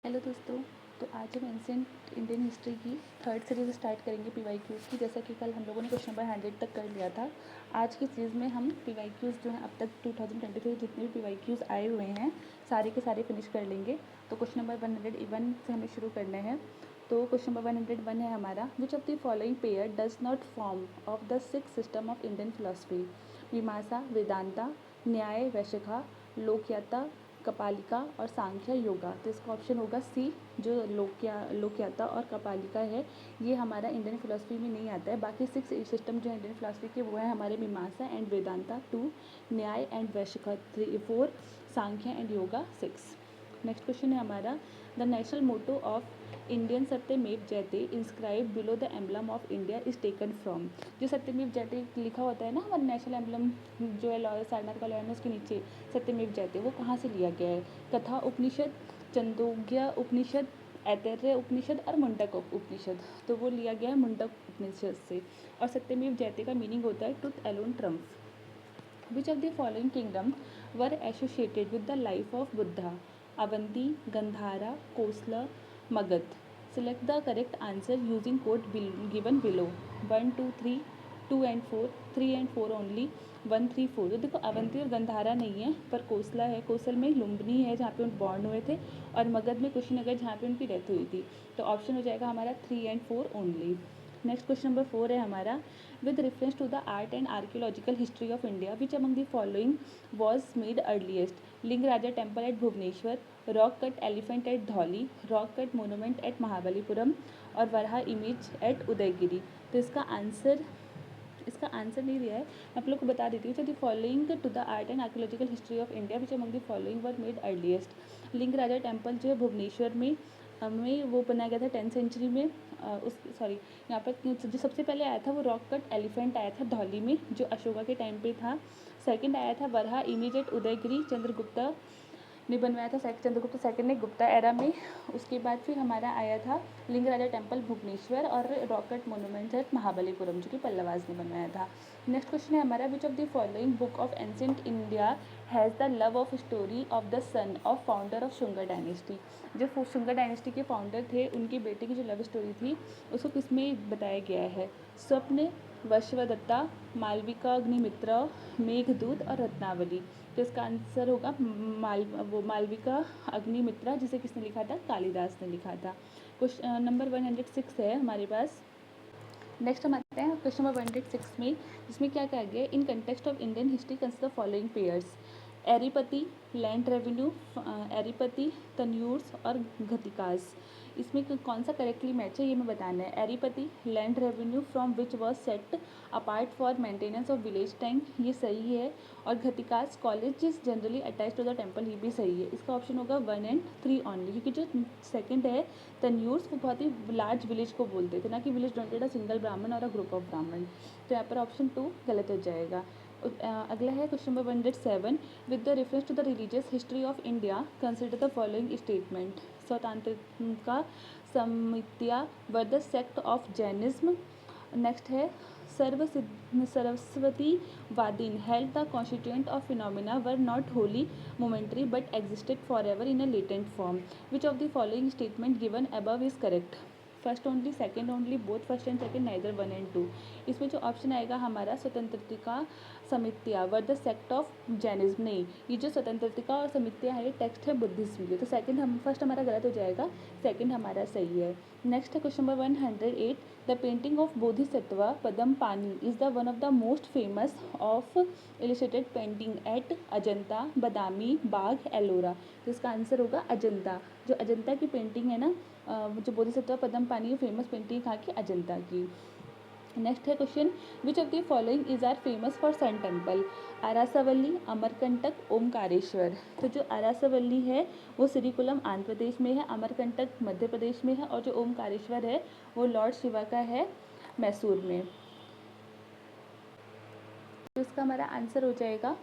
Hello दोस्तों। तो आज हम एंशिएंट इंडियन हिस्ट्री की थर्ड सीरीज़ स्टार्ट करेंगे पीवाईक्यूज़ की। जैसा कि कल हम लोगों ने क्वेश्चन नंबर 100 तक कर लिया था। आज की सीरीज़ में हम पीवाईक्यूज़ जो हैं अब तक 2023 जितने भी पीवाईक्यूज़ आए हुए हैं सारे के सारे फिनिश कर लेंगे। तो क्वेश्चन नंबर 101 से हमें शुरू करना है। तो क्वेश्चन नंबर 101 है हमारा, विच of the following pair does not form of the 6 system of Indian philosophy? मीमांसा, वेदांता, न्याय वैशेखा, लोकयाता, कपालिका और सांख्य योगा। तो इसका ऑप्शन होगा सी, जो लोकयाता और कपालिका है ये हमारा इंडियन फिलोसफी में नहीं आता है। बाकी 6 सिस्टम जो है इंडियन फिलोसफी के वो है हमारे मीमांसा and Vedanta 2, Nyaya and Vaisheshika 4, Sankhya and Yoga 6। Next question है हमारा, the national motto of Indian Satyameva Jayate inscribe below the emblem of India is taken from. जो सत्यमेव जयते लिखा होता है ना हमारा नेशनल एम्बलम जो है लॉ सारनाथ का लॉ है उसके नीचे सत्यमेव जयते, वो कहाँ से लिया गया है? कथा उपनिषद, चंदोग्य उपनिषद, ऐतरेय उपनिषद और मुंडक उपनिषद। तो वो लिया गया है मुंडक उपनिषद से। और सत्यमेव जयते का मीनिंग होता है truth alone triumph. Which of the following kingdom were associated with the life of Buddha? Avanti, Gandhara, Kosala, Magadha. Select the correct answer using code given below. 1, 2, 3, 2 and 4, 3 and 4 only, 1, 3, 4। तो देखो अवंती और गंधारा नहीं है पर कोसला है। कोसल में लुम्बिनी है जहाँ पे उन बॉर्न हुए थे, और मगध में कुशीनगर जहाँ पे उनकी डेथ हुई थी। तो ऑप्शन हो जाएगा हमारा 3 and 4 only. Next question number 4 है हमारा, with reference to the art and archaeological history of India which among the following was made earliest? Lingaraja temple at Bhubaneswar, rock cut elephant at Dhauli, rock cut monument at Mahabalipuram और Varaha image at Udayagiri. तो इसका answer नहीं दिया है, आप लोग को बता देती हूँ। तो the following to the art and archaeological history of India which among the following were made earliest? Lingaraja temple जो है भुवनेश्वर में वो बनाया गया था 10th सेंचुरी में। यहाँ पर जो सबसे पहले आया था वो रॉक कट एलिफेंट आया था धौली में जो अशोका के टाइम पे था। सेकंड आया था वरहा इमेज एट उदयगिरी, चंद्रगुप्ता ने बनवाया था, चंद्रगुप्त सेकंड ने गुप्ता एरा में। उसके बाद फिर हमारा आया था लिंग राजा टेम्पल भुवनेश्वर और रॉकेट मोनूमेंट एट महाबलीपुरम जो कि पल्लवाज ने बनवाया था। नेक्स्ट क्वेश्चन है हमारा, विच of the following book of ancient India has the love of story of the son of founder of Shunga dynasty? जो शुंगा डायनेस्टी के फाउंडर थे उनके बेटे की जो लव स्टोरी थी उसको किसमें बताया गया है? स्वप्न, वशवदत्ता, मालविका अग्निमित्र, मेघदूत और रत्नावली। तो इसका आंसर होगा मालविका अग्निमित्रा, जिसे किसने लिखा था? कालिदास ने लिखा था। क्वेश्चन नंबर 106 है हमारे पास। नेक्स्ट हम आते हैं क्वेश्चन नंबर 106 में, जिसमें क्या कहा गया, in context of Indian history consider following pairs? Eripatti, land revenue, Eripatti, Taniyurs और घतिकास। इसमें कौन सा करेक्टली मैच है ये मैं बताना है। Eripatti, land revenue from which was set apart for maintenance of village tank, ये सही है। और ghatikas, college is generally attach to the temple, ये भी सही है। इसका ऑप्शन होगा 1 and 3 ऑनली, क्योंकि जो सेकंड है तन्यूर्स वो बहुत ही लार्ज विलेज को बोलते थे, ना कि विलेज डोंटेड अ सिंगल ब्राह्मण और अ ग्रुप ऑफ ब्राह्मण। तो यहाँ पर ऑप्शन 2 गलत हो जाएगा। अगला है question number 107, with the reference to the religious history of India consider the following statement? स्वतंत्रता समित्या were the sect of Jainism. Next है Sarvastivadin held the constituent of phenomena were not wholly momentary but existed for ever in a latent form. Which of the following statement given above is correct? First only, second only, both first and second, neither 1 and 2। इसमें जो option आएगा हमारा स्वतंत्रता समित्या were the sect of Jainism, नहीं, ये जो स्वतंत्रता और समित्या है टेक्स्ट है बुद्धिज्म की। तो फर्स्ट हमारा गलत हो जाएगा, सेकंड हमारा सही है। नेक्स्ट है question number 108, the painting of Bodhisattva Padmapani is the one of the most famous of illustrated painting at Ajanta, Badami, Bagh, Ellora. तो इसका आंसर होगा अजंता। जो अजंता की पेंटिंग है ना, जो बोधिसत्व पदम पानी फेमस पेंटिंग कहाँ की? अजंता की। नेक्स्ट है question, which of the following is are famous for sun temple? Arasavalli, Amarkantak, Omkareshwar. तो जो आरासावल्ली है वो श्रीकुलम आंध्र प्रदेश में है, अमरकंटक मध्य प्रदेश में है, और जो ओमकारेश्वर है वो लॉर्ड शिवा का है मैसूर में। तो इसका हमारा आंसर हो जाएगा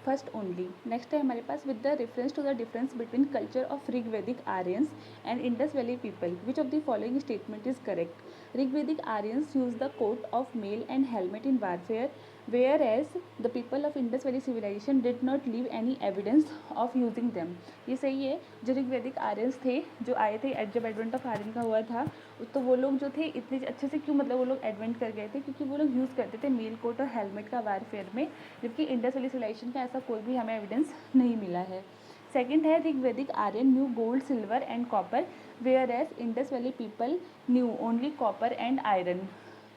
फर्स्ट ओनली। नेक्स्ट है हमारे पास, with the reference to the difference between culture of Rigvedic Aryans and Indus valley people which of the following statement is correct? Rigvedic Aryans use the coat of mail and helmet in warfare, whereas the people of Indus valley civilisation did not leave any evidence of using them. ये सही है। जो ऋग्वैदिक Aryans थे जो आए थे जब advent of Aryan का हुआ था, तो वो लोग जो थे इतने अच्छे से क्यों, मतलब वो लोग एडवेंट कर गए थे क्योंकि वो लोग यूज़ करते थे मेल कोट और हेलमेट का वारफेयर में, जबकि इंडस वैली सिविलाइजेशन का ऐसा कोई भी हमें एविडेंस नहीं मिला है। सेकेंड है Rigvedic Aryan knew gold silver and copper whereas Indus valley people knew only copper and iron.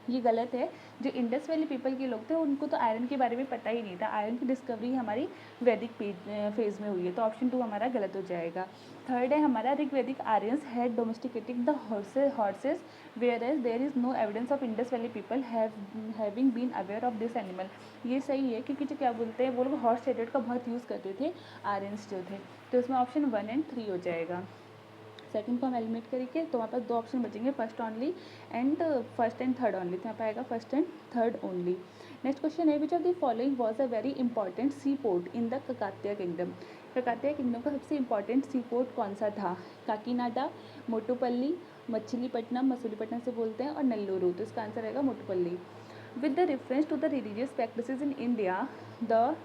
ये गलत है। जो इंडस वैली पीपल के लोग थे उनको तो आयरन के बारे में पता ही नहीं था। आयरन की डिस्कवरी हमारी वैदिक फेज में हुई है, तो ऑप्शन 2 हमारा गलत हो जाएगा। थर्ड है हमारा Rigvedic Aryans had domesticated the horses whereas there is no evidence of Indus valley people having been aware of this animal. ये सही है क्योंकि जो क्या बोलते हैं वो लोग हॉर्स ट्रेडेड का बहुत यूज़ करते थे आर्यंस जो थे, तो इसमें ऑप्शन 1 एंड 3 हो जाएगा। सेकंड को हम एलिमिनेट करेंगे तो हमारे पास दो ऑप्शन बचेंगे, first only and first and third only, तो यहाँ पे आएगा first and third only. Next question है which of the following was a very important sea port in the Kakatiya kingdom. Kakatiya kingdom का सबसे इंपॉर्टेंट सी पोर्ट कौन सा था? काकीनाडा, मोटुपल्ली, मछलीपट्टनम, मसूलीपट्टनम से बोलते हैं, और नेल्लूरू, तो इसका आंसर आएगा Motupalli. With the reference to the religious practices in India the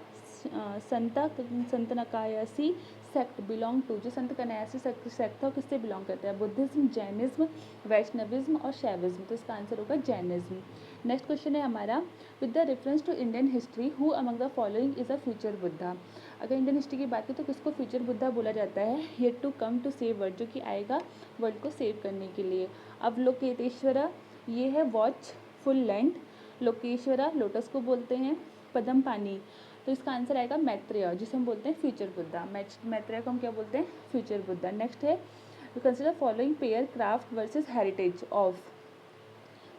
संतनकायसी सेक्ट बिलोंग टू, जो संत कन्यासी सेक्ट था किससे बिलोंग करता है? बुद्धिज्म, जैनिज्म, वैष्णविज्म और शैविज्म, तो इसका आंसर होगा जैनिज्म। नेक्स्ट क्वेश्चन है हमारा with the reference to Indian history who among the following is a future Buddha. अगर इंडियन हिस्ट्री की बात करें तो किसको फ्यूचर बुद्धा बोला जाता है? Yet to come to save world, जो कि आएगा वर्ल्ड को सेव करने के लिए। अवलोकेतेश्वरा ये है वॉच फुल लैंड, लोकेश्वरा लोटस को बोलते हैं, पदम पानी, तो इसका आंसर आएगा मैत्रेय, जिसे हम बोलते हैं फ्यूचर बुद्धा। मैत्रेय को हम क्या बोलते हैं? फ्यूचर बुद्धा। नेक्स्ट है consider following pair craft versus heritage of.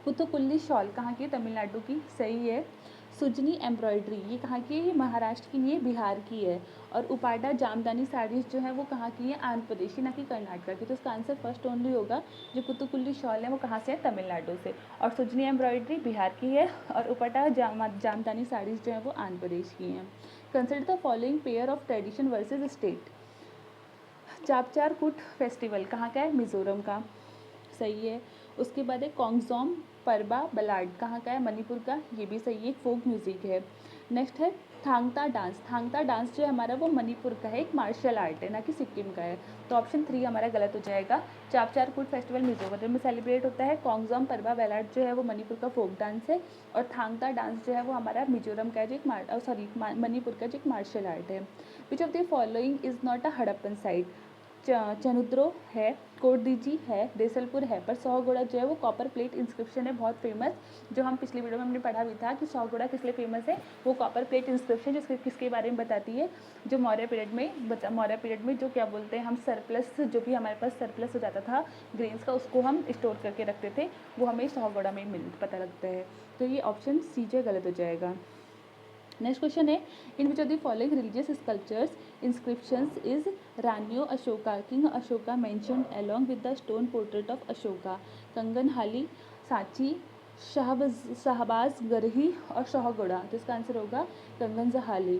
Puthukkuli shawl कहाँ की? तमिलनाडु की, सही है। सुजनी एम्ब्रॉयडरी ये कहाँ की है? ये महाराष्ट्र की नहीं है, बिहार की है। और उपाडा जामदानी साड़ीज़ जो है वो कहाँ की है? आंध्र प्रदेश की, ना कि कर्नाटक की, तो इसका आंसर फर्स्ट ओनली होगा। जो पुतुकुल्ली शॉल है वो कहाँ से है? तमिलनाडु से। और सुजनी एम्ब्रॉयडरी बिहार की है, और उपाडा जामदानी साड़ीज़ जो है वो आंध्र प्रदेश की हैं। Consider the following pair of tradition versus state. Chapchar कुट फेस्टिवल कहाँ का है? मिज़ोरम का, सही है। उसके बाद है कोंगजोम परबा बलाड कहाँ का है? मणिपुर का, ये भी सही है, फोक म्यूज़िक है। नेक्स्ट है थांगता डांस। थांगता डांस जो है हमारा वो मणिपुर का है, एक मार्शल आर्ट है, ना कि सिक्किम का है, तो ऑप्शन 3 हमारा गलत हो जाएगा। चापचार कुट फेस्टिवल मिजोरम में सेलिब्रेट होता है। कोंगजोम परबा बैलाड जो है वो मणिपुर का फोक डांस है, और थांगता डांस जो है वो हमारा मिजोरम का जो एक मणिपुर का जो एक मार्शल आर्ट है। Which of the following is not a Harappan site. चनुद्रो है, कोटदीजी है, देसलपुर है, पर सौगोड़ा जो है वो कॉपर प्लेट इंस्क्रिप्शन है बहुत फेमस, जो हम पिछली वीडियो में हमने पढ़ा भी था कि सौगोड़ा किस लिए फेमस है। वो कॉपर प्लेट इंस्क्रिप्शन जिसके किसके बारे में बताती है? जो मौर्य पीरियड में जो क्या बोलते हैं हम सरप्लस, जो भी हमारे पास सरप्लस हो जाता था ग्रेन्स का, उसको हम स्टोर करके रखते थे, वो हमें सौगोड़ा में पता लगता है, तो ये ऑप्शन सी जो गलत हो जाएगा। नेक्स्ट क्वेश्चन है in which of the following religious sculptures inscriptions is Ranyo Ashoka, King Ashoka mentioned along with the stone portrait of Ashoka, कंगन हाली, सांची, शाहबाज गरही और शाहगोड़ा, तो इसका आंसर होगा Kanganahalli.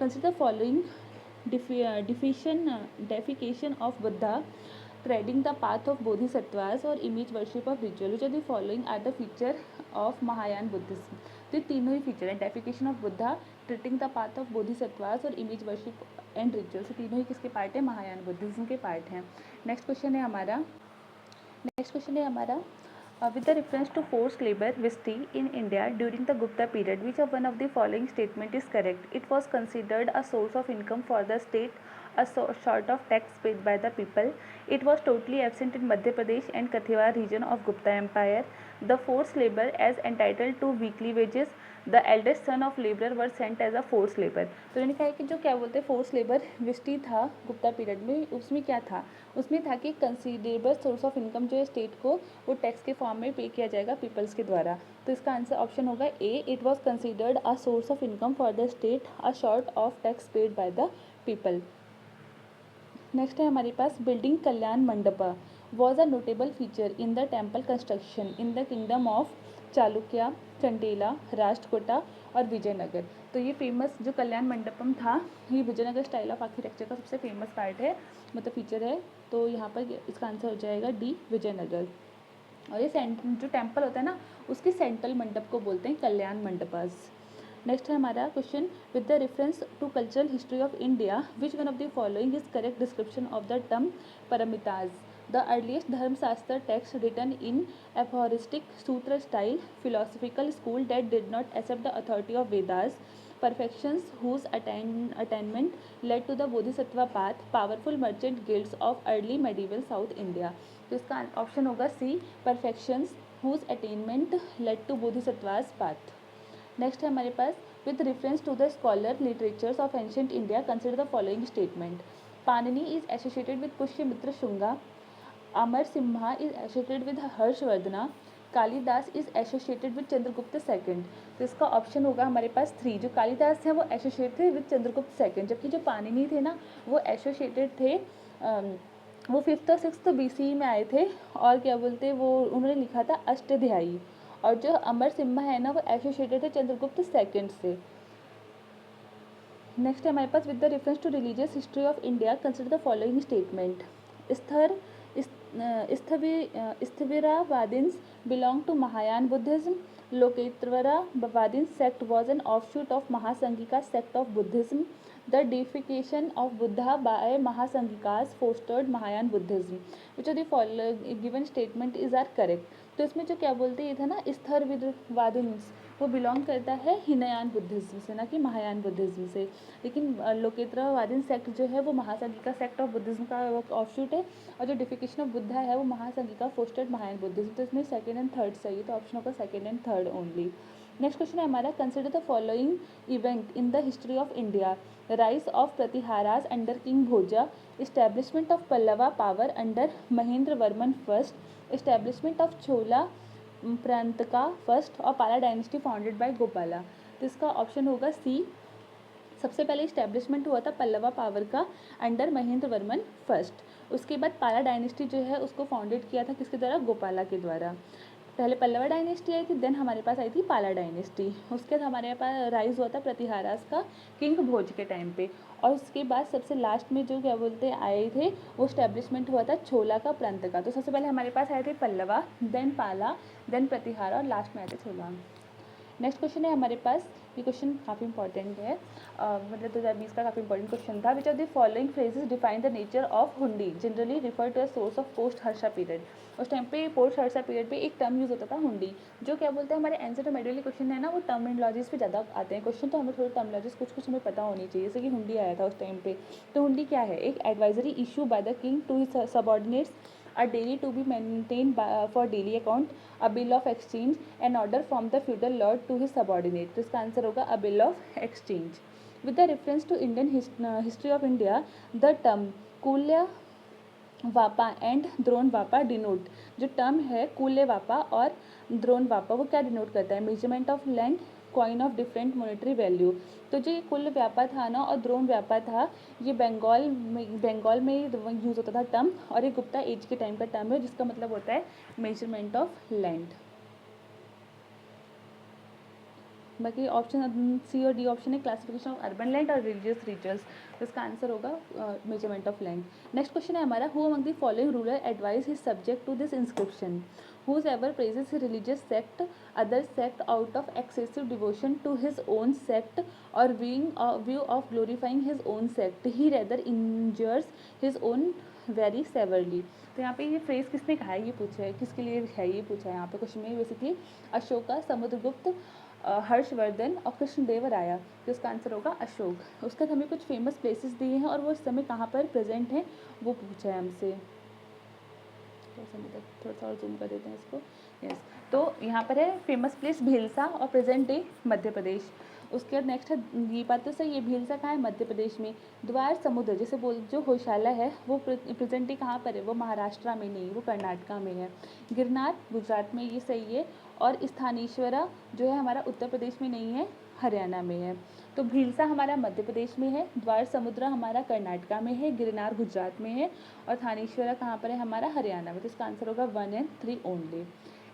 Consider following deification of Buddha, treading the path of Bodhisattvas और image worship of ritual. Which of the following are the feature of Mahayana Buddhism. तो ये तीनों ही फीचर हैं, deification of Buddha, treading the path of Bodhisattvas और इमेज वर्शिप एंड रिचुअल, से तीनों ही किसके पार्ट है? महायान बुद्धिज्म के पार्ट हैं। नेक्स्ट क्वेश्चन है हमारा with the reference to forced labor vesti in India during the Gupta period, which of one of the following statement is correct? It was considered a source of income for the state, a sort of tax paid by the people. It was totally absent in Madhya Pradesh and Kathiawar region of Gupta Empire. The forced labor as entitled to weekly wages. The eldest son of laborer were sent as a forced labor. तो मैंने कहा कि जो क्या बोलते हैं force labour विस्टी था Gupta period में, उसमें क्या था? उसमें था कि कंसीडरेबल सोर्स ऑफ इनकम जो है स्टेट को वो टैक्स के फॉर्म में पे किया जाएगा पीपल्स के द्वारा, तो इसका आंसर ऑप्शन होगा A, it was considered a source of income for the state, a sort of tax paid by the people. Next है हमारे पास building Kalyana mandapa was a notable feature in the temple construction in the kingdom of Chalukya, Chandela, Rashtrakuta और विजयनगर। तो ये famous जो कल्याण मंडपम था ये Vijayanagar style of architecture का सबसे फेमस पार्ट है, मतलब फीचर है, तो यहाँ पर इसका आंसर हो जाएगा डी, विजयनगर। और ये जो टेम्पल होता है ना उसकी सेंट्रल मंडप को बोलते हैं कल्याण मंडपस। नेक्स्ट है हमारा question, with the reference to cultural history of India which one of the following is correct description of the term paramitas? The earliest Dharmashastra text written in aphoristic sutra style philosophical school that did not accept the authority of Vedas, perfections whose attainment led to the bodhisattva path, powerful merchant guilds of early medieval South India. तो इसका ऑप्शन होगा C, perfections whose attainment led to bodhisattva's path. Next है हमारे पास, with reference to the scholar literatures of ancient India consider the following statement. Panini is associated with Pushyamitra Shunga, Amarasimha is associated with Harshavardhana, Kalidasa is associated with Chandragupta second. तो इसका ऑप्शन होगा हमारे पास three. जो कालिदास थे वो एसोसिएटेड थे विद चंद्रगुप्त सेकंड, जबकि जो पाणिनि थे ना वो एसोसिएटेड थे, वो 5th और 6th BC में आए थे, और क्या बोलते वो उन्होंने लिखा था अष्टाध्यायी. और जो अमर सिम्हा है ना वो एसोसिएटेड है चंद्रगुप्त सेकंड से. नेक्स्ट है हमारे पास, with the reference to religious history of India consider the following statement. Sthaviravadins belong to Mahayana Buddhism, Lokottaravadins sect was an offshoot of Mahasanghika sect of Buddhism, the deification of Buddha by Mahasanghikas fostered Mahayana Buddhism. Which of the following given statement is are correct. तो इसमें जो क्या बोलते हैं ये था ना, स्थविरावादिन्स वो बिलोंग करता है हिनयान बुद्धिज्म से, ना कि महायान बुद्धिज्म से. लेकिन लोकेत्रवादिन सेक्ट जो है वो महासंघिका सेक्ट ऑफ बुद्धिज्म का ऑफशूट है, और जो डिफिकेशन ऑफ बुद्धा है वो महासंघिका फोस्टर्ड महायान बुद्धिज्म. तो इसमें सेकेंड एंड थर्ड सही, तो ऑप्शन होगा second and third only. Next question है हमारा, consider the following event in the history of India. Rise of Pratiharas under king Bhoja, establishment of Pallava power under Mahendravarman first, establishment of Chola Parantaka first, और पाला dynasty founded by Gopala. तो इसका ऑप्शन होगा सी. सबसे पहले इस्टेब्लिशमेंट हुआ था पल्लवा पावर का अंडर महेंद्र वर्मन फर्स्ट. उसके बाद पाला डायनेस्टी जो है उसको फाउंडेड किया था किसके द्वारा? गोपाला के द्वारा. पहले पल्लवा डायनेस्टी आई थी, देन हमारे पास आई थी पाला डायनेस्टी. उसके बाद हमारे पास राइज हुआ था प्रतिहारास का किंग भोज के टाइम पे. और उसके बाद सबसे लास्ट में जो क्या बोलते आए थे वो स्टैब्लिशमेंट हुआ था छोला का प्रांत का. तो सबसे पहले हमारे पास आए थे पल्लवा, देन पाला, देन प्रतिहारा, और लास्ट में आए थे छोला. नेक्स्ट क्वेश्चन है हमारे पास, ये क्वेश्चन काफ़ी इंपॉर्टेंट है, मतलब 2020 का काफ़ी इंपॉर्टेंट क्वेश्चन था. Which of the following phrases define the nature of hundi, generally refer to a source of post Harsha period. उस टाइम पे पोस्ट हर्षा पीरियड पे एक टर्म यूज़ होता था हुंडी. जो क्या बोलते हैं हमारे आंसर टू मेडली क्वेश्चन है ना वो टर्मिनोलॉजीज पे ज़्यादा आते हैं क्वेश्चन, तो हमें थोड़ी टर्मिनोलॉजीज कुछ हमें पता होनी चाहिए. जैसे कि हुंडी आया था उस टाइम पे, तो हुंडी क्या है? एक advisory issue by the king to his subordinates, a daily to be maintained for daily account, a bill of exchange, an order from the feudal lord to his subordinate. तो इसका आंसर होगा a bill of exchange. With the reference to Indian history of India, the term kulyavapa and dronavapa denote. जो term है कुल्य वापा और द्रोण वापा वो क्या denote करता है? Measurement of land, coin of different monetary value. तो जो ये कुल व्यापार था ना और द्रोण व्यापार था, ये बंगाल में यूज़ होता था टर्म, और ये गुप्ता एज के टाइम का टर्म है जिसका मतलब होता है मेजरमेंट ऑफ लैंड. बाकी ऑप्शन सी और डी ऑप्शन है क्लासिफिकेशन ऑफ अर्बन लैंड और रिलीजियस रिचुअल्स. तो इसका आंसर होगा measurement of land. Next question है हमारा, who among the following ruler advise his subject to this inscription. Whoever praises his religious sect, other sect out of excessive devotion to his own sect or view of glorifying his own sect, he rather injures his own very severely. तो यहाँ पे ये phrase किसने कहा है ये पूछा है, किसके लिए है ये पूछा है यहाँ पे क्वेश्चन में. बेसिकली अशोका, समुद्रगुप्त, हर्षवर्धन और कृष्णदेवराया. तो इसका आंसर होगा अशोक. उसके बाद हमें कुछ फेमस प्लेसेस दिए हैं और वो इस समय कहाँ पर प्रेजेंट हैं वो पूछा है हमसे. थोड़ा सा और जूम कर देते हैं इसको. यस, तो यहाँ पर है फेमस प्लेस भीलसा और प्रेजेंट डे मध्य प्रदेश. उसके बाद नेक्स्ट है, ये बात तो सही है, भीलसा कहाँ है? मध्य प्रदेश में. द्वार समुद्र जैसे बोल जो होशाला है वो प्रेजेंट डे कहाँ पर है? वो महाराष्ट्र में नहीं, वो कर्नाटका में है. गिरनार गुजरात में, ये सही है. और स्थानेश्वरा जो है हमारा उत्तर प्रदेश में नहीं है, हरियाणा में है. तो भीलसा हमारा मध्य प्रदेश में है, द्वार समुद्र हमारा कर्नाटका में है, गिरनार गुजरात में है, और थानेश्वरा कहाँ पर है? हमारा हरियाणा में. तो इसका आंसर होगा 1 and 3 ओनली.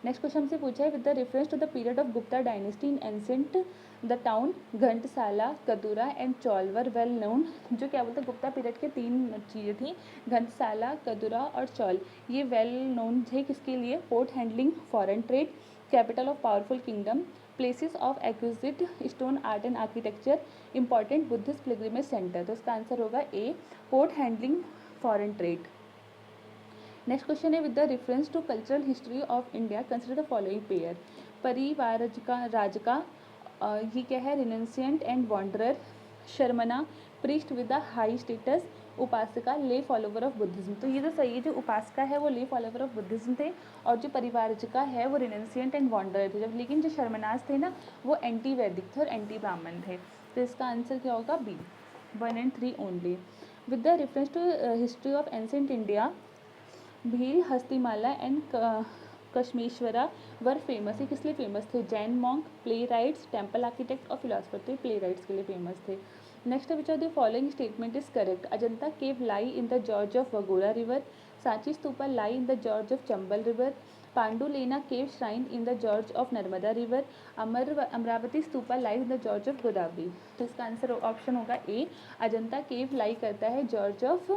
नेक्स्ट क्वेश्चन हमसे पूछा है, with the reference to the period of Gupta dynasty in ancient the town Ghantasala, Kadura and Chaul were well known. जो क्या बोलते हैं गुप्ता पीरियड के 3 चीज़ें थी, घंटसाला, कदूरा और चौल. ये वेल नोन थे किसके लिए? Port handling, foreign trade, capital of powerful kingdom, places of exquisite stone art and architecture, important Buddhist pilgrimage centre. तो इसका आंसर होगा A, port handling, foreign trade. Next question है with the reference to cultural history of India consider the following pair. Parivrajaka राजका, ये क्या है, renunciant and wanderer. Shramana, priest with the high status. Upasaka, lay follower of Buddhism. तो ये तो सही है, जो उपासका है वो ले फॉलोवर ऑफ बुद्धिज्म थे, और जो परिवारजका है वो रिनेंसियंट एंड वॉन्डरर थे। जब लेकिन जो शर्मनास थे ना वो एंटी वैदिक थे और एंटी ब्राह्मण थे। तो इसका आंसर क्या होगा, B, 1 and 3 only. With the reference to history of ancient India, Bhil, Hastimalla and Kshemeshvara were famous. ये किस लिए फेमस थे, Jain monk, playwrights, temple architect और फिलोसफर। तो प्ले राइट्स के लिए फेमस थे। Next which of the following statement is correct. Ajanta cave lie in the gorge of Waghora river. Sanchi stupa lie in the gorge of Chambal river. पांडुलेना cave shrine in the gorge of Narmada river. Amravati stupa lie in the gorge of Godavari. तो इसका answer option होगा ए, Ajanta cave lie करता है gorge of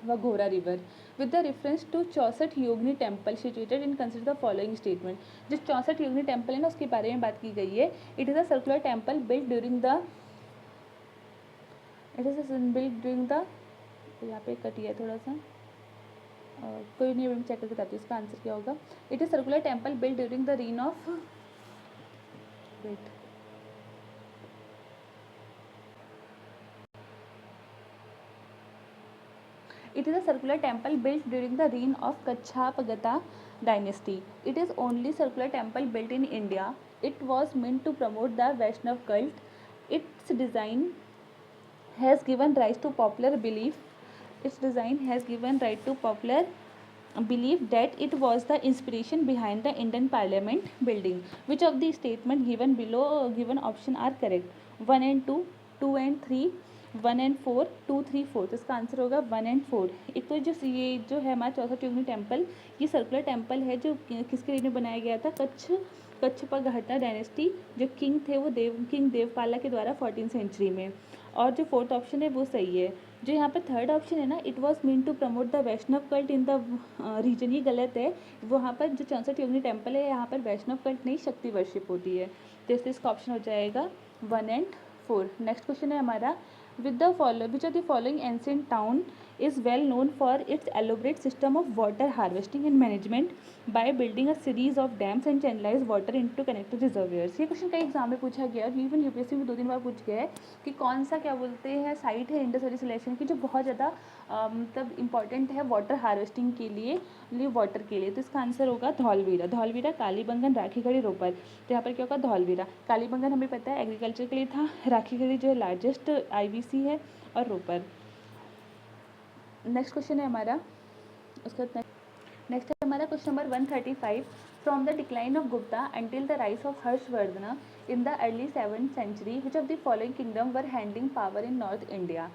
Waghora river. With the reference to 64 yogini temple situated in consider the following statement. जो 64 yogini temple है ना उसके बारे में बात की गई है। It is a circular temple build during the यहाँ पे कटिया थोड़ा सा, कोई नहीं, मैं चेक करके बताती हूँ इसका आंसर क्या होगा। It is circular temple build during the reign of, wait, it is a circular temple built during the reign of Kachapagata dynasty. It is only circular temple built in India. It was meant to promote the Vaishnav cult. Its design has given rise to popular belief. Its design has given rise to popular belief that it was the inspiration behind the Indian Parliament building. Which of the statement given below given option are correct? 1 and 2, 2 and 3, 1 and 4, 2, 3, 4। तो इसका answer होगा 1 and 4। एक तो ये जो है हमारा 64 yogini temple, ये सर्कुलर टेम्पल है जो किसके लिए बनाया गया था, कच्छपगहता डायनेस्टी, जो किंग थे वो किंग देवपाला के द्वारा 14th सेंचुरी में। और जो फोर्थ ऑप्शन है वो सही है। जो यहाँ पे थर्ड ऑप्शन है ना, it was mean to promote the Vaishnav cult in the region, ये गलत है। वहाँ पर जो 64 योगिनी टेम्पल है यहाँ पर वैष्णव कल्ट नहीं, शक्ति वर्शिप होती है। तो इसका ऑप्शन हो जाएगा 1 and 4। नेक्स्ट क्वेश्चन है हमारा, विच of the following ancient town is well known for its elaborate system of water harvesting and management by building a series of dams and channelize water into connected reservoirs। ये question कई exam में पूछा गया है, even UPSC में 2-3 बार पूछ गया है कि कौन सा क्या बोलते हैं साइट है इंडस वैली सिलेक्शन की जो बहुत ज़्यादा मतलब इंपॉर्टेंट है वाटर हार्वेस्टिंग के लिए वाटर के लिए। तो इसका आंसर होगा धौलवीरा, कालीबंगन, राखीगढ़ी, रोपर। तो यहाँ पर क्या होगा, धौलवीरा। कालीबंगन हमें पता है एग्रीकल्चर के लिए था, राखीगढ़ी जो है लार्जेस्ट आईवीसी है, और रोपर। नेक्स्ट क्वेश्चन है हमारा, उसका नेक्स्ट है हमारा question number 135। From the decline of Gupta until the rise of Harshavardhan in the early 7th century which of the following kingdom were handling power in north India.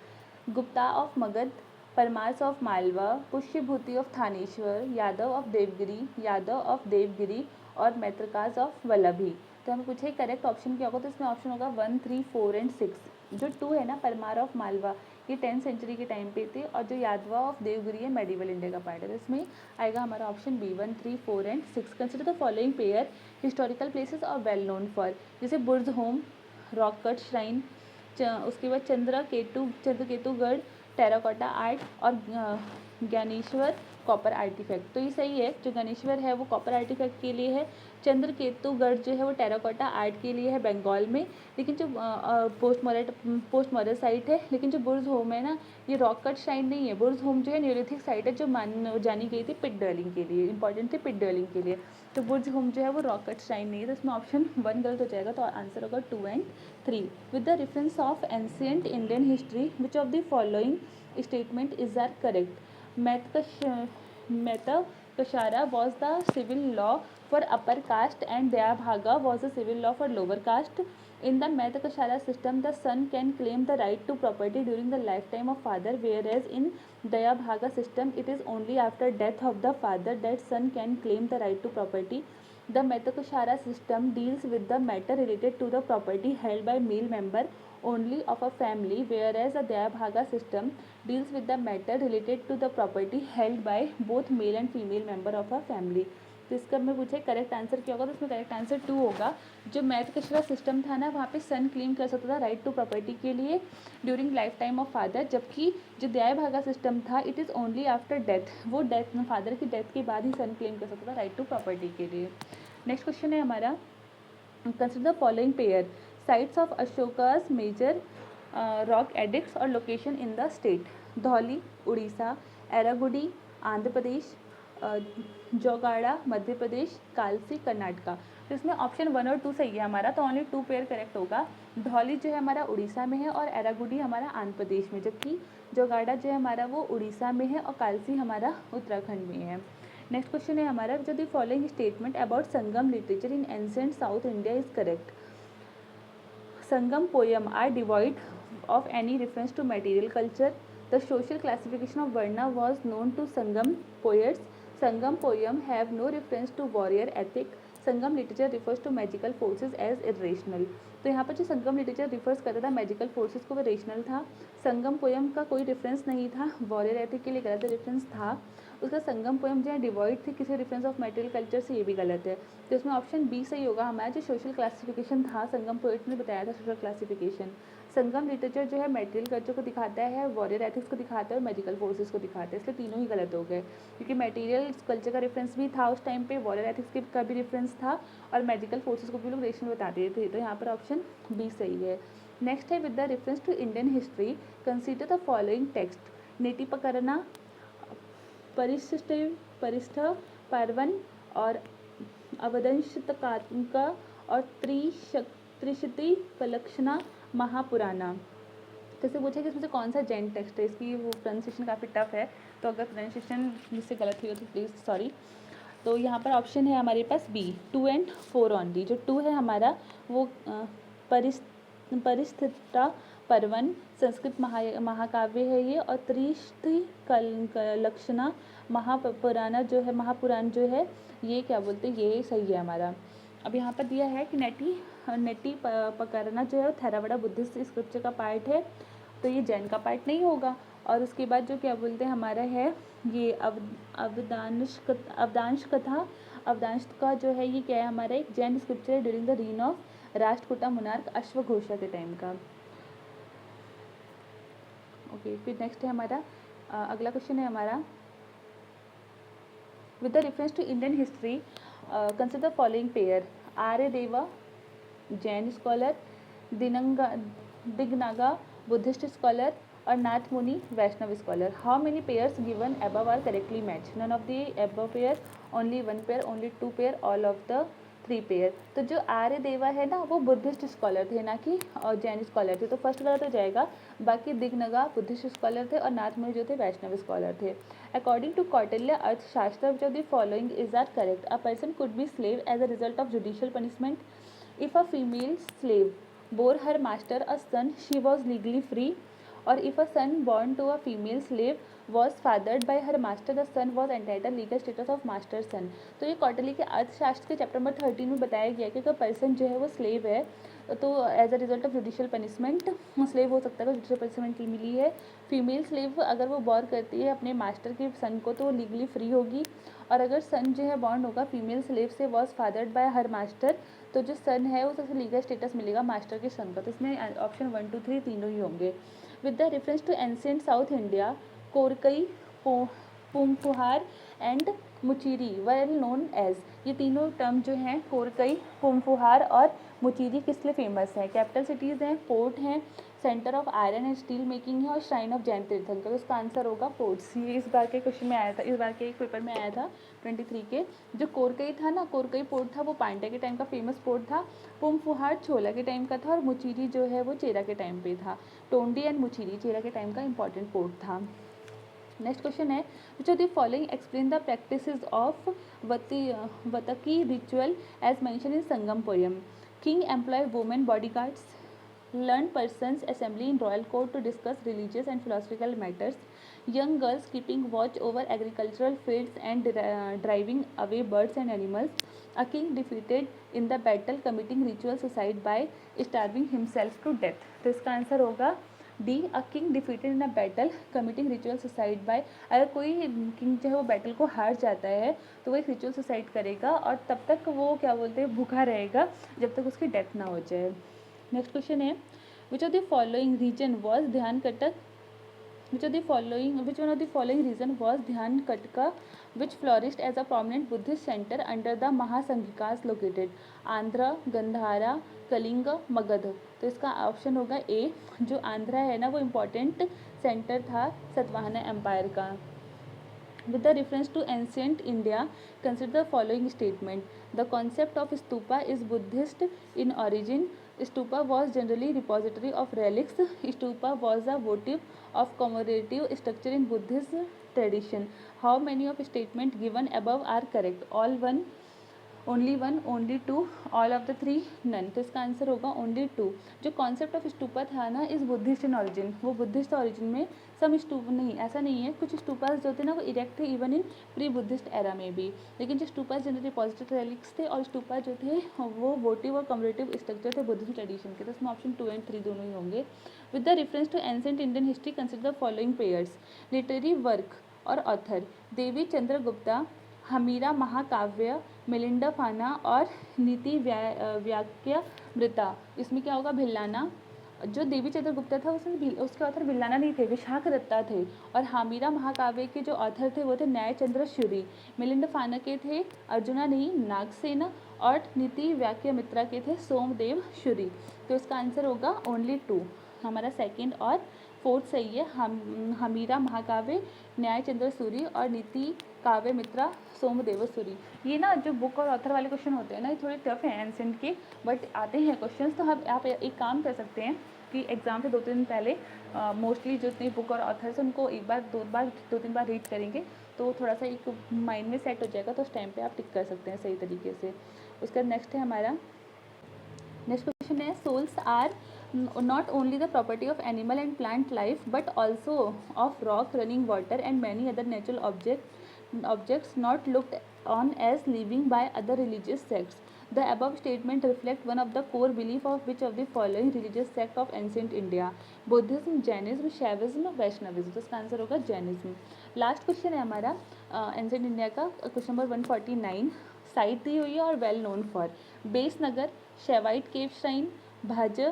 Gupta of Magadha, Paramaras of Malwa, Pushyabhuti of Thaneshwar, Yadava of Devagiri और Maitrakas of Vallabhi. तो हमें पूछे correct option क्या होगा, तो इसमें option होगा 1, 3, 4 and 6। जो 2 है ना, परमार ऑफ मालवा, ये 10th सेंचुरी के टाइम पे थे, और जो यादवा ऑफ देवगिरी है मेडिवल इंडिया का पार्ट है। तो इसमें आएगा हमारा option B, 1, 3, 4 and 6। Consider the following pair historical places और वेल नोन फॉर, जैसे Burzahom, rock cut shrine, उसके बाद चंद्रकेतुगढ़ टेराकोटा आर्ट, और ज्ञानेश्वर कॉपर आर्टिफैक्ट। तो ये सही है, जो ज्ञानेश्वर है वो कॉपर आर्टिफैक्ट के लिए है, चंद्रकेतुगढ़ जो है वो टेराकोटा आर्ट के लिए है बंगाल में, लेकिन जो पोस्ट मॉडर्न साइट है। लेकिन जो बुर्ज होम है ना, ये रॉक कट श्राइन नहीं है, बुर्ज होम जो है न्यूलिथिक साइट है जो जानी गई थी पिट ड्वेलिंग के लिए, इंपॉर्टेंट थी पिट ड्वेलिंग के लिए। तो बुर्ज होम जो है वो रॉक कट श्राइन नहीं है, तो इसमें ऑप्शन 1 गलत हो जाएगा। तो आंसर होगा 2 and 3। With the reference of ancient Indian history which of the following statement is are correct. Metakashara was the civil law for upper caste and Dayabhaga was the civil law for lower caste. In the Metakashara system, the son can claim the right to property during the lifetime of father, whereas in Dayabhaga system, it is only after death of the father that son can claim the right to property. The Metakashara system deals with the matter related to the property held by male member only of a family, whereas the Dayabhaga system deals with the matter related to the property held by both male and female member of a family. तो तो इसका में पूछे correct answer क्या होगा, तो इसमें correct answer 2 होगा। जो मैथ कचरा सिस्टम था ना, वहाँ पे सन क्लेम कर सकता था राइट टू प्रॉपर्टी के लिए during life time of father, जबकि जो दया भागा सिस्टम था it is only after death, वो डेथ फादर की डेथ के बाद ही सन क्लेम कर सकता था राइट टू प्रॉपर्टी के लिए। नेक्स्ट क्वेश्चन है हमारा, consider the following pair sites of Ashoka's major rock edicts और location in the state. Dhauli Orissa, Erragudi Andhra Pradesh, Jaugada Madhya Pradesh, Kalsi Karnataka. तो इसमें ऑप्शन 1 और 2 सही है हमारा, तो ओनली 2 पेयर करेक्ट होगा। धौली जो है हमारा उड़ीसा में है और एरागुडी हमारा आंध्र प्रदेश में, जबकि जोगाड़ा जो है हमारा वो उड़ीसा में है और कालसी हमारा उत्तराखंड में है। नेक्स्ट क्वेश्चन है हमारा, जो the following statement about Sangam literature in ancient south India is correct. Sangam poem are devoid of any reference to material culture. The social classification of Varna was known to Sangam poets. Sangam poem have no reference to warrior ethic. Sangam literature refers to magical forces as irrational. तो यहाँ पर जो संगम literature refers करता था magical forces को, वो rational था। संगम poem का कोई रेफरेंस नहीं था, वॉरियर एथिक के लिए गलत रेफरेंस था। उसका संगम पोएम जो है डिवॉइड थी किसी रेफरेंस ऑफ मेटेरियल कल्चर से, ये भी गलत है। तो इसमें ऑप्शन बी सही होगा हमारा। जो सोशल क्लासिफिकेशन था संगम पोएट ने बताया था सोशल क्लासिफिकेशन। संगम लिटरेचर जो है मेटेरियल कल्चर को दिखाता है, वॉरियर एथिक्स को दिखाता है और मैजिकल फोर्सेस को दिखाता है, इसलिए तीनों ही गलत हो गए, क्योंकि मेटेरियल कल्चर का रेफरेंस भी था उस टाइम पे, वॉरियर एथिक्स का भी रेफरेंस था और मैजिकल फोर्सेस को भी लोग रेशनल बताते थे। तो यहाँ पर ऑप्शन बी सही है। नेक्स्ट है, with the reference to Indian history consider the following text. नीतिपकरना, परिष्ठ पर्वन और अवदंशतकात्मका और त्रिशति कलक्षणा महापुराना। तो इससे पूछा कि इसमें से कौन सा जैन टेक्स्ट है। इसकी वो प्रोनाउंसिएशन काफ़ी टफ है, तो अगर प्रोनाउंसिएशन मुझसे गलत हुई हो तो प्लीज़ सॉरी। तो यहाँ पर ऑप्शन है हमारे पास बी 2 and 4 ऑनली। जो 2 है हमारा वो परिस्थिता पर्वन संस्कृत महाकाव्य है ये, और त्रिशति लक्षणा महापुराना जो है, महापुराण जो है ये क्या बोलते हैं, ये सही है हमारा। अब यहाँ पर दिया है कि नेटी पकड़ना जो है थेरावड़ा बुद्धिस्ट स्क्रिप्चर का पार्ट है, तो ये जैन का पार्ट नहीं होगा। और उसके बाद जो क्या बोलते हैं हमारा है ये अवदांश का जो है ये क्या है हमारा, एक जैन स्क्रिप्चर है during the reign of Rashtrakuta monarch अश्वघोषा के टाइम का। ओके, फिर नेक्स्ट है हमारा अगला क्वेश्चन है हमारा, with the reference to Indian history consider following pair. Aryadeva Jain scholar, Dignaga Buddhist scholar और Nathamuni Vaishnava scholar. How many pairs given above are correctly match. None of the above pair, only 1 pair, only 2 pair, all of the 3 pair. तो जो आर्य देवा है ना वो Buddhist scholar थे, ना कि और जैन स्कॉलर थे, तो फर्स्ट गलत हो जाएगा। बाकी दिगनगा बुद्धिस्ट स्कॉलर थे और नाथ मुनि जो थे वैष्णव स्कॉलर थे। अकॉर्डिंग टू कौटिल्य अर्थशास्त्र जो the following is are correct. A person could be slave as a result of judicial punishment. If a female slave bore her master a son, she was legally free. Or if a son born to a female slave was fathered by her master, the son was entitled legal status of master son. तो ये कौटिल्य के अर्थशास्त्र के chapter number 13 में बताया गया कि अगर पर्सन जो है वो स्लेव है तो as a result of judicial punishment slave हो सकता है, जुडिशियल पनिशमेंट की मिली है। फीमेल स्लेव अगर वो बॉर्न करती है अपने मास्टर के सन को तो वो लीगली फ्री होगी, और अगर सन जो है बॉर्न होगा फीमेल स्लेव से वॉज फादर्ड बाय हर मास्टर, तो जो सन है उसे लीगल स्टेटस मिलेगा मास्टर के सन का। तो इसमें ऑप्शन 1, 2, 3 तीनों ही होंगे। With the reference to ancient south India, Korkai, Poompuhar and Muchiri well known as. ये तीनों टर्म जो हैं कोरकई, पुमफुहार और मुचीरी किस लिए फेमस है। कैपिटल सिटीज़ हैं, पोर्ट हैं, centre of iron and steel making है और श्राइन ऑफ जैन तीर्थंकर। तो इसका आंसर होगा पोर्ट्स। ये इस बार के क्वेश्चन में आया था, इस बार के एक पेपर में आया था 23 के। जो कोरकई था ना, कोरकई पोर्ट था वो पांड्या के टाइम का फेमस पोर्ट था। पुमफुहार छोला के टाइम का था और मुचीरी जो है वो चेरा के टाइम पे था। टोंडी एंड मुचीरी चेरा के टाइम का इंपॉर्टेंट पोर्ट था। नेक्स्ट क्वेश्चन है, which of the following explain the practices of Vatakki ritual as mention in Sangam poem. King employ women bodyguards, learned persons assembly in royal court to discuss religious and philosophical matters, young girls keeping watch over agricultural fields and driving away birds and animals, a king defeated in the battle committing ritual suicide by starving himself to death। तो इसका answer होगा D a king defeated in a battle committing ritual suicide bye, अगर कोई king जो है वो battle को हार जाता है तो वो एक रिचुअल सुसाइड करेगा और तब तक वो क्या बोलते हैं भूखा रहेगा जब तक उसकी डेथ ना हो जाए। नेक्स्ट क्वेश्चन है which of the following region was Dhanyakataka, which one of the following reason was ध्यान कटका which flourished as a prominent Buddhist center under the महासंघिकास located, Andhra, Gandhara, Kalinga, Magadh. तो इसका ऑप्शन होगा ए, जो आंध्रा है ना वो इम्पोर्टेंट सेंटर था सतवाहना एम्पायर का। With the reference to ancient India, consider the following statement. The concept of stupa is Buddhist in origin. Stupa was generally repository of relics. Stupa was a votive of commemorative structure in Buddhist tradition. How many of statement given above are correct? All one, only one, only two, all of the three, none. तो इसका answer होगा only two. जो concept of stupa था ना is Buddhist in origin, वो Buddhist origin में some stoop नहीं, ऐसा नहीं है, कुछ स्टूपास जो थे ना वो इरेक्ट थे even in pre Buddhist era में भी, लेकिन जो स्टूपास जनरली पॉजिटिव रेलिक्स थे और स्टूपा जो थे वो वोटिव और कम्युलेटिव स्ट्रक्चर थे बुद्धिस्ट ट्रेडिशन के। तो इसमें ऑप्शन 2 एंड 3 दोनों ही होंगे। With the reference to ancient Indian history consider the following pairs. Literary work और ऑथर देवी चंद्रगुप्ता, हमीरा महाकाव्य, मिलिंडा फाना और नीति व्याख्यामृता। इसमें क्या होगा भिल्लाना। जो देवी चंद्रगुप्ता था उसके ऑथर भिल्लाना नहीं थे, विशाख दत्ता थे। और हमीरा महाकाव्य के जो ऑथर थे वो थे न्यायचंद्र शूरी। मिलिंड फाना के थे अर्जुना नहीं नागसेना। और नीति व्याख्यामित्रा के थे सोमदेव शूरी। तो इसका आंसर होगा ओनली 2, हमारा सेकंड और फोर्थ सही है। हमीरा महाकाव्य, न्यायचंद्र सूरी और नीति काव्य मित्रा सोमदेव सूरी। ये ना जो बुक और ऑथर वाले क्वेश्चन होते हैं ना ये थोड़े टफ हैं एंसेंट के, बट आते हैं क्वेश्चन। तो आप एक काम कर सकते हैं कि एग्ज़ाम से 2-3 दिन पहले मोस्टली जो इतनी बुक और ऑथर्स हैं उनको दो तीन बार रीड करेंगे तो थोड़ा सा एक माइंड में सेट हो जाएगा, तो उस टाइम पे आप टिक कर सकते हैं सही तरीके से। उसका नेक्स्ट है हमारा, नेक्स्ट क्वेश्चन है souls are not only the property of animal and plant life but also of rock, running water and many other natural objects not looked on as living by other religious sects. The above statement reflect one of the core belief of which of the following religious sect of ancient India? Buddhism, Jainism, Shaivism, Vaishnavism. तो इसका answer होगा Jainism. Last question है हमारा ancient India का question number 149। Site दी हुई है और well known for Besnagar, Shaivite cave shrine, Bhaja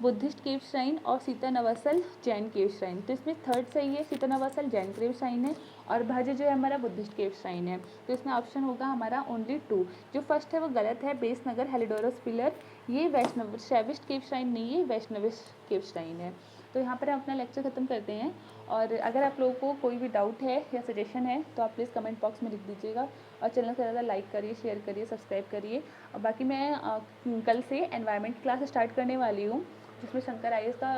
Buddhist cave shrine और Sittanavasal Jain cave shrine. तो इसमें थर्ड सही है, Sittanavasal Jain cave shrine है और भज जो है हमारा बुद्धिस्ट केव श्राइन है। तो इसमें ऑप्शन होगा हमारा ओनली 2। जो फर्स्ट है वो गलत है, बेसनगर हेलिडोरस पिलर ये वैष्णव शैविस्ट केव श्राइन नहीं है, वैष्णविस्ट केव श्राइन है। तो यहाँ पर हम अपना लेक्चर ख़त्म करते हैं और अगर आप लोगों को कोई भी डाउट है या सजेशन है तो आप प्लीज़ कमेंट बॉक्स में लिख दीजिएगा और चैनल को ज़्यादा लाइक करिए, शेयर करिए, सब्सक्राइब करिए। और बाकी मैं कल से एनवायरनमेंट क्लास स्टार्ट करने वाली हूँ जिसमें शंकर IAS का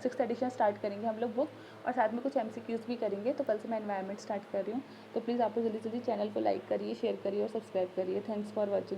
6th एडिशन स्टार्ट करेंगे हम लोग बुक और साथ में कुछ MCQs भी करेंगे। तो कल से मैं एनवायरनमेंट स्टार्ट कर रही हूँ। तो प्लीज़ आप लोग जल्दी जल्दी चैनल को लाइक करिए, शेयर करिए और सब्सक्राइब करिए। Thanks for watching.